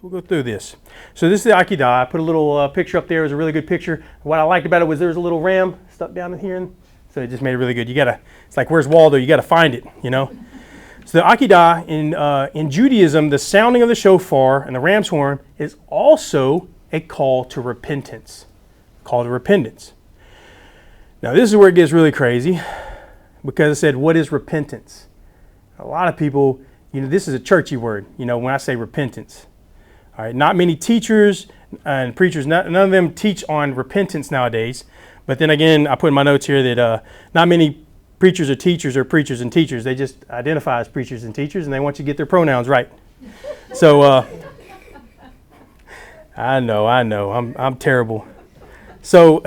we'll go through this. So this is the Akida. I put a little picture up there. It was a really good picture. What I liked about it was there was a little ram stuck down in here, and so it just made it really good. It's like, where's Waldo? You gotta find it, you know. So the Akida in Judaism, the sounding of the shofar and the ram's horn is also a call to repentance. Call to repentance. Now this is where it gets really crazy, because it said, what is repentance? A lot of people, this is a churchy word, when I say repentance. All right, not many teachers and preachers, none of them teach on repentance nowadays. But then again, I put in my notes here that not many preachers or teachers are preachers and teachers. They just identify as preachers and teachers, and they want you to get their pronouns right. So I know, I'm terrible. So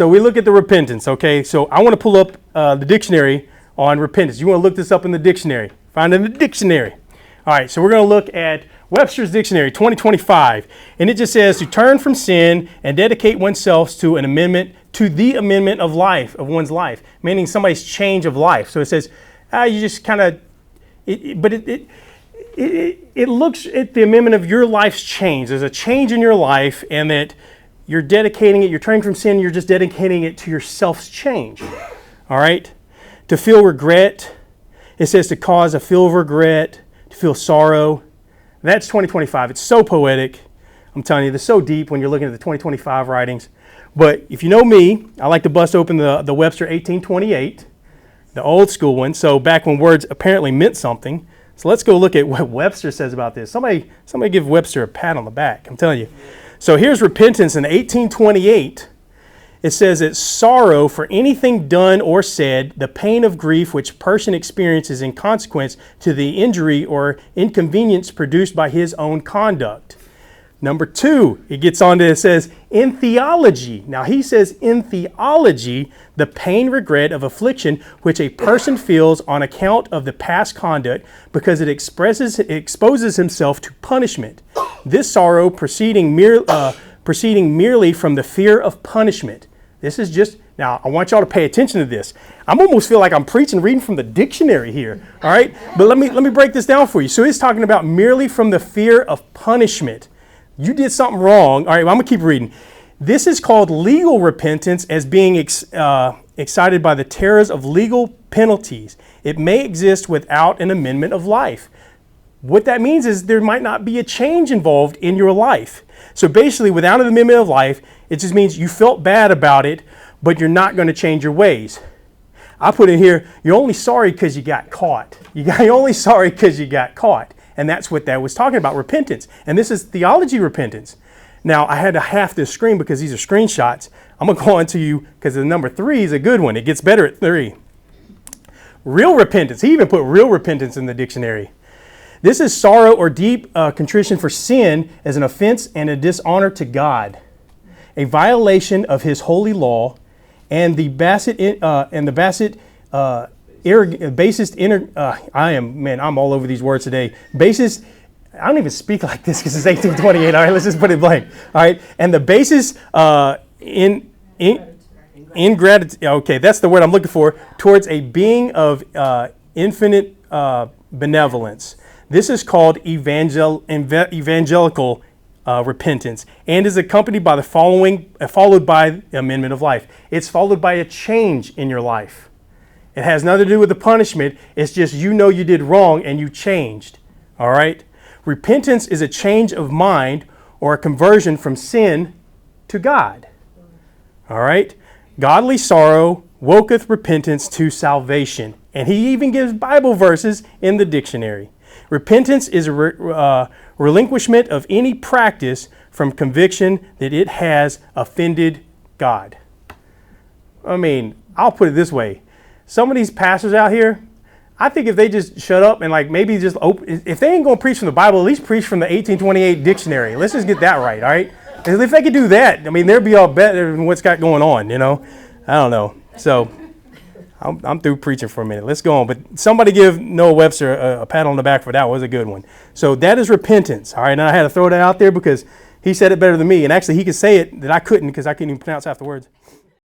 we look at the repentance, okay? So I want to pull up the dictionary on repentance. You want to look this up in the dictionary. Find it in the dictionary. All right, so we're going to look at Webster's Dictionary 2025, and it just says to turn from sin and dedicate oneself to the amendment of one's life, meaning somebody's change of life. So it says you just kind of, it looks at the amendment of your life's change. There's a change in your life, and that you're dedicating it, you're turning from sin, you're just dedicating it to yourself's change. All right? To feel regret, it says to cause a feel of regret, to feel sorrow. That's 2025. It's so poetic. I'm telling you, this is so deep when you're looking at the 2025 writings. But if you know me, I like to bust open the Webster 1828, the old school one. So back when words apparently meant something. So let's go look at what Webster says about this. Somebody give Webster a pat on the back. I'm telling you. So here's repentance in 1828. It says it's sorrow for anything done or said, the pain of grief which person experiences in consequence to the injury or inconvenience produced by his own conduct. Number 2, it gets on to, it says, in theology. Now he says in theology, the pain, regret of affliction which a person feels on account of the past conduct because it exposes himself to punishment. This sorrow proceeding merely from the fear of punishment. This is just, now I want y'all to pay attention to this. I almost feel like I'm reading from the dictionary here, all right? But let me break this down for you. So it's talking about merely from the fear of punishment. You did something wrong. All right, well, I'm going to keep reading. This is called legal repentance, as being excited by the terrors of legal penalties. It may exist without an amendment of life. What that means is there might not be a change involved in your life. So basically, without an amendment of life, it just means you felt bad about it, but you're not going to change your ways. I put in here, you're only sorry because you got caught. You're only sorry because you got caught. And that's what that was talking about, repentance. And this is theology repentance. Now, I had to half this screen because these are screenshots. I'm going to go on to you because the number 3 is a good one. It gets better at 3. Real repentance. He even put real repentance in the dictionary. This is sorrow or deep contrition for sin as an offense and a dishonor to God, a violation of His holy law, and the I'm all over these words today. Basest, I don't even speak like this because it's 1828. All right, let's just put it blank. All right, and the basis ingratitude. Okay, that's the word I'm looking for. Towards a being of infinite benevolence. This is called evangelical repentance, and is accompanied by followed by the amendment of life. It's followed by a change in your life. It has nothing to do with the punishment. It's just you did wrong and you changed. All right? Repentance is a change of mind or a conversion from sin to God. All right? Godly sorrow woketh repentance to salvation. And he even gives Bible verses in the dictionary. Repentance is a relinquishment of any practice from conviction that it has offended God. I mean, I'll put it this way. Some of these pastors out here, I think if they just shut up and maybe just if they ain't going to preach from the Bible, at least preach from the 1828 dictionary. Let's just get that right, all right? If they could do that, I mean, they'd be all better than what's got going on, I don't know. So I'm through preaching for a minute. Let's go on. But somebody give Noah Webster a pat on the back for that. It was a good one. So that is repentance, all right? And I had to throw that out there because he said it better than me. And actually, he could say it that I couldn't because I couldn't even pronounce half the words.